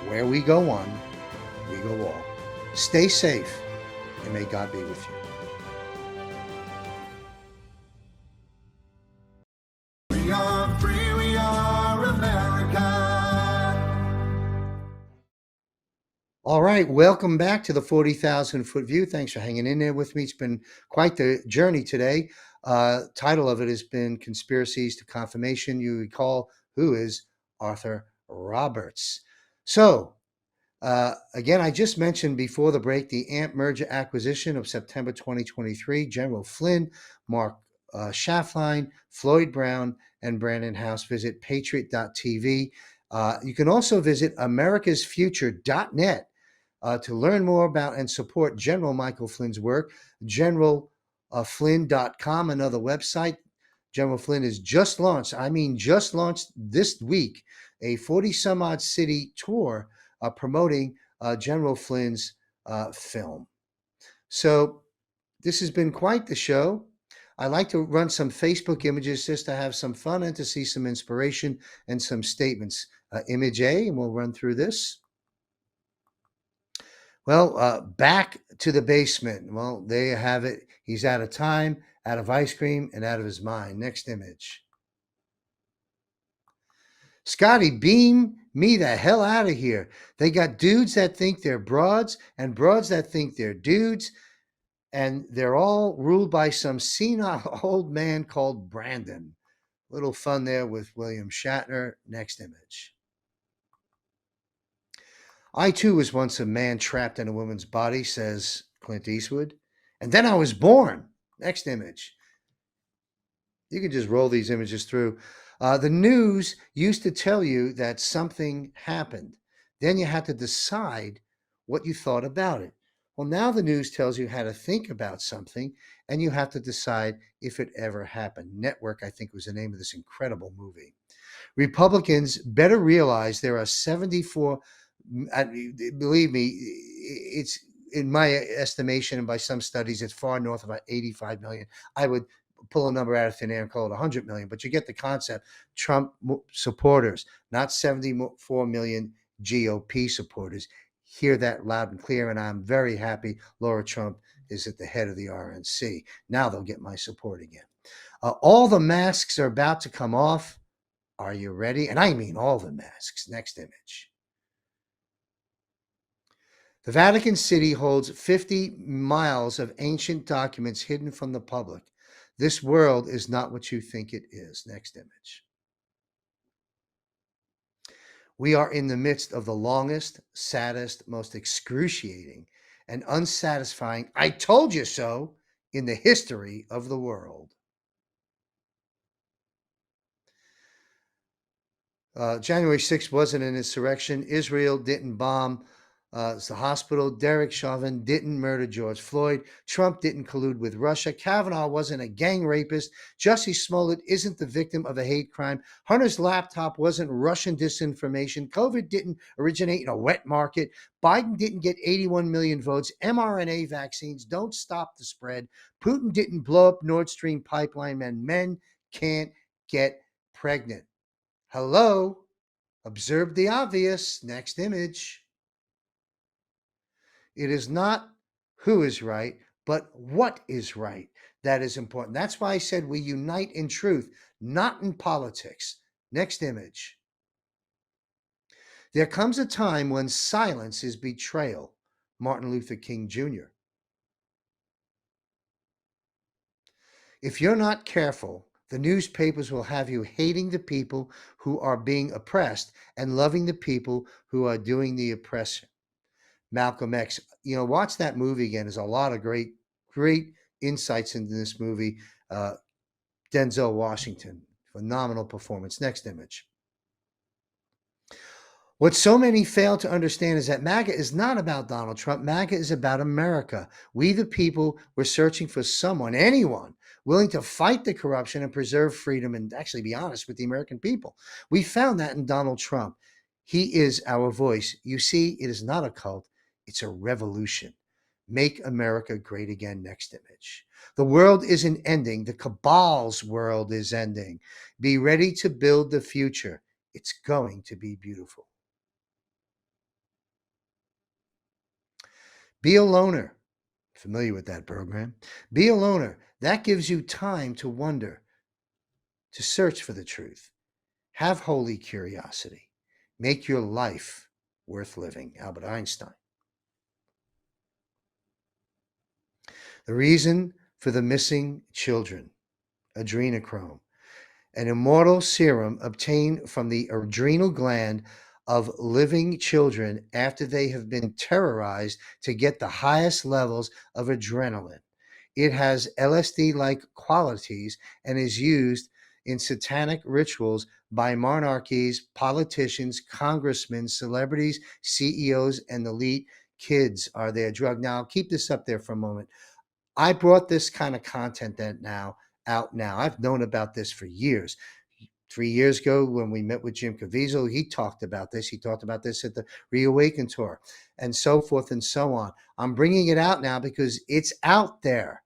where we go one, we go all. Stay safe, and may God be with you. We are free, we are America. All right, welcome back to the 40,000 foot view. Thanks for hanging in there with me. It's been quite the journey today. Title of it has been Conspiracies to Confirmation. You recall who is Arthur Roberts. So, again, I just mentioned before the break the AMP merger acquisition of September 2023. General Flynn, Mark Schaffline, Floyd Brown, and Brandon House. Visit patriot.tv. You can also visit americasfuture.net to learn more about and support General Michael Flynn's work. GeneralFlynn.com, another website. General Flynn has just launched this week, a 40-some-odd city tour promoting General Flynn's film. So this has been quite the show. I like to run some Facebook images just to have some fun and to see some inspiration and some statements. Image A, and we'll run through this. Well, back to the basement. Well, there you have it. He's out of time, out of ice cream, and out of his mind. Next image. Scotty, beam me the hell out of here. They got dudes that think they're broads and broads that think they're dudes, and they're all ruled by some senile old man called Brandon. Little fun there with William Shatner. Next image. I too was once a man trapped in a woman's body, says Clint Eastwood. And then I was born. Next image. You can just roll these images through. The news used to tell you that something happened. Then you had to decide what you thought about it. Well, now the news tells you how to think about something, and you have to decide if it ever happened. Network, I think, was the name of this incredible movie. Republicans better realize there are 74, believe me, it's in my estimation, and by some studies, it's far north of about 85 million. I would pull a number out of thin air and call it 100 million, but you get the concept. Trump supporters, not 74 million GOP supporters. Hear that loud and clear, and I'm very happy Laura Trump is at the head of the RNC. Now they'll get my support again. All the masks are about to come off. Are you ready? And I mean all the masks. Next image. The Vatican City holds 50 miles of ancient documents hidden from the public. This world is not what you think it is. Next image. We are in the midst of the longest, saddest, most excruciating, and unsatisfying "I told you so" in the history of the world. January 6th wasn't an insurrection. Israel didn't bomb the hospital. Derek Chauvin didn't murder George Floyd. Trump didn't collude with Russia. Kavanaugh wasn't a gang rapist. Jussie Smollett isn't the victim of a hate crime. Hunter's laptop wasn't Russian disinformation. COVID didn't originate in a wet market. Biden didn't get 81 million votes. mRNA vaccines don't stop the spread. Putin didn't blow up Nord Stream pipeline, and men can't get pregnant. Hello? Observe the obvious. Next image. It is not who is right, but what is right that is important. That's why I said we unite in truth, not in politics. Next image. There comes a time when silence is betrayal. Martin Luther King Jr. If you're not careful, the newspapers will have you hating the people who are being oppressed and loving the people who are doing the oppression. Malcolm X, watch that movie again. There's a lot of great insights into this movie. Denzel Washington, phenomenal performance. Next image. What so many fail to understand is that MAGA is not about Donald Trump. MAGA is about America. We, the people, were searching for someone, anyone, willing to fight the corruption and preserve freedom and actually be honest with the American people. We found that in Donald Trump. He is our voice. You see, it is not a cult. It's a revolution. Make America great again. Next image. The world isn't ending. The cabal's world is ending. Be ready to build the future. It's going to be beautiful. Be a loner. Familiar with that program? Be a loner. That gives you time to wonder, to search for the truth. Have holy curiosity. Make your life worth living. Albert Einstein. The reason for the missing children, adrenochrome, an immortal serum obtained from the adrenal gland of living children after they have been terrorized to get the highest levels of adrenaline. It has LSD-like qualities and is used in satanic rituals by monarchies, politicians, congressmen, celebrities, CEOs, and elite. Kids are their drug. Now, I'll keep this up there for a moment. I brought this kind of content out now. I've known about this for years. 3 years ago, when we met with Jim Caviezel, he talked about this. He talked about this at the Reawaken Tour and so forth and so on. I'm bringing it out now because it's out there.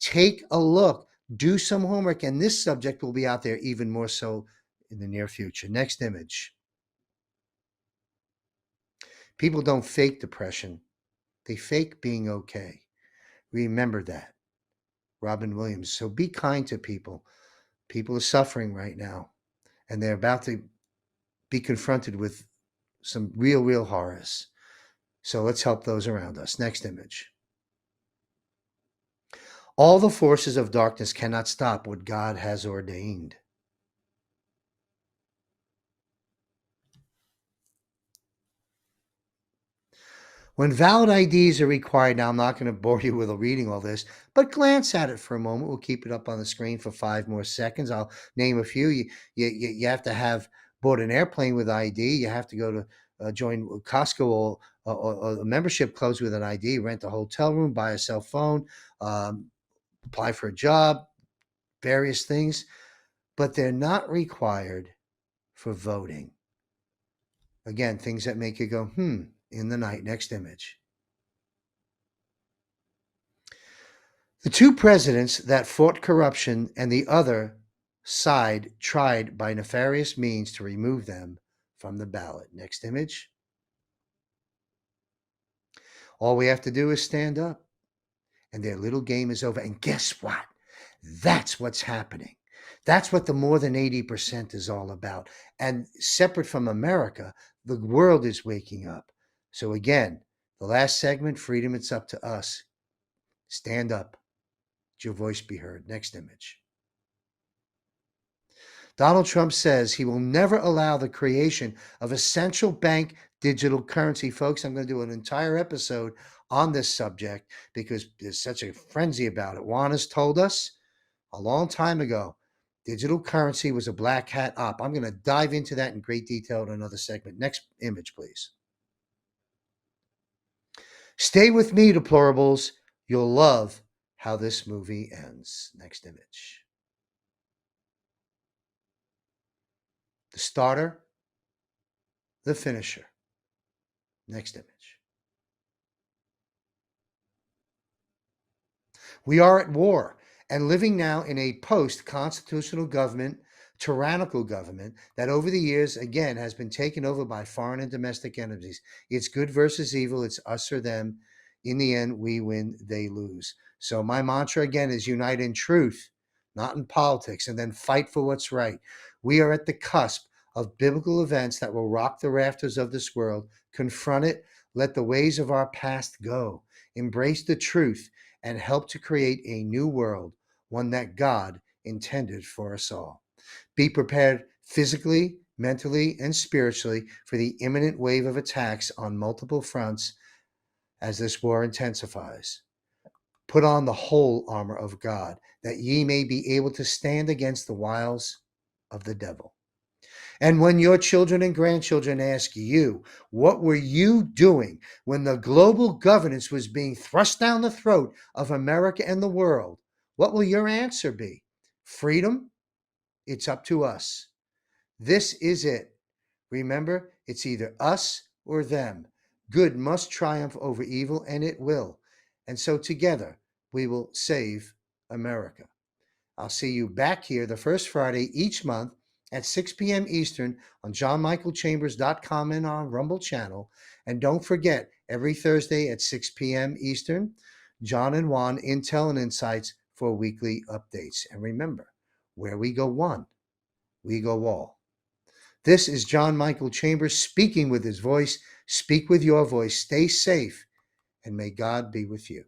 Take a look. Do some homework, and this subject will be out there even more so in the near future. Next image. People don't fake depression. They fake being okay. Remember that. Robin Williams. So be kind to people. People are suffering right now, and they're about to be confronted with some real horrors. So let's help those around us. Next image. All the forces of darkness cannot stop what God has ordained. When valid IDs are required, now I'm not going to bore you with reading all this, but glance at it for a moment. We'll keep it up on the screen for 5 more seconds. I'll name a few. You have to have bought an airplane with ID. You have to go to join Costco or a membership clubs with an ID, rent a hotel room, buy a cell phone, apply for a job, various things, but they're not required for voting. Again, things that make you go, in the night. Next image. The two presidents that fought corruption and the other side tried by nefarious means to remove them from the ballot. Next image. All we have to do is stand up, and their little game is over. And guess what? That's what's happening. That's what the more than 80% is all about. And separate from America, the world is waking up. So again, the last segment, freedom, it's up to us. Stand up. Let your voice be heard. Next image. Donald Trump says he will never allow the creation of a central bank digital currency. Folks, I'm going to do an entire episode on this subject because there's such a frenzy about it. Juan has told us a long time ago, digital currency was a black hat op. I'm going to dive into that in great detail in another segment. Next image, please. Stay with me, deplorables. You'll love how this movie ends. Next image. The starter, the finisher. Next image. We are at war and living now in a post-constitutional government, tyrannical government that over the years, again, has been taken over by foreign and domestic enemies. It's good versus evil. It's us or them. In the end, we win, they lose. So my mantra, again, is unite in truth, not in politics, and then fight for what's right. We are at the cusp of biblical events that will rock the rafters of this world. Confront it, let the ways of our past go, embrace the truth, and help to create a new world, one that God intended for us all. Be prepared physically, mentally, and spiritually for the imminent wave of attacks on multiple fronts as this war intensifies. Put on the whole armor of God, that ye may be able to stand against the wiles of the devil. And when your children and grandchildren ask you, what were you doing when the global governance was being thrust down the throat of America and the world? What will your answer be? Freedom? It's up to us. This is it. Remember, it's either us or them. Good must triumph over evil, and it will. And so together, we will save America. I'll see you back here the first Friday each month at 6 p.m. Eastern on johnmichaelchambers.com and on Rumble channel. And don't forget, every Thursday at 6 p.m. Eastern, John and Juan Intel and Insights for weekly updates. And remember, where we go one, we go all. This is John Michael Chambers speaking with his voice. Speak with your voice. Stay safe, and may God be with you.